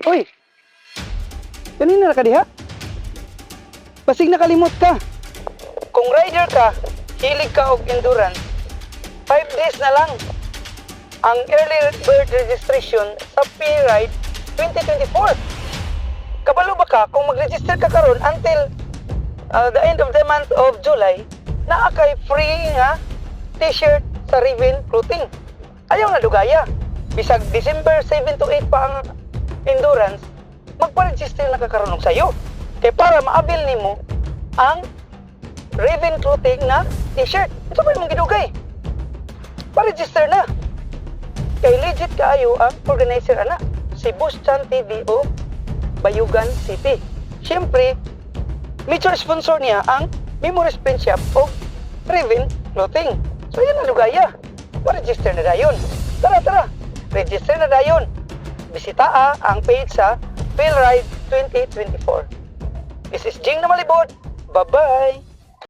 Uy! Kanina na ka diha? Basig nakalimot ka. Kung rider ka, hilig ka og endurance, 5 days na lang ang early bird registration sa P-Ride 2024. Kabalo ba ka kung mag-register ka karon until the end of the month of July, naa kay free nga t-shirt sa Raven Clothing. Ayaw na dugaya. Bisag December 7 to 8 pa ang endurance, magpa-register na kakaroon og sayo. Kay para maabil nimo ang Raven Clothing na t-shirt. Ito ba mong gidugay? Pa-register na. Kay legit kaayo ang organizer ana, si Boss Chan TDO Bayugan City. Siyempre, major sponsor niya ang Memories Print Shop o Raven Clothing. So yan na dugaya. Pa-register na dayon. Tara, register na dayon. Bisita ang page sa PhilRide 2024. This is Jing na Malibot. Bye-bye!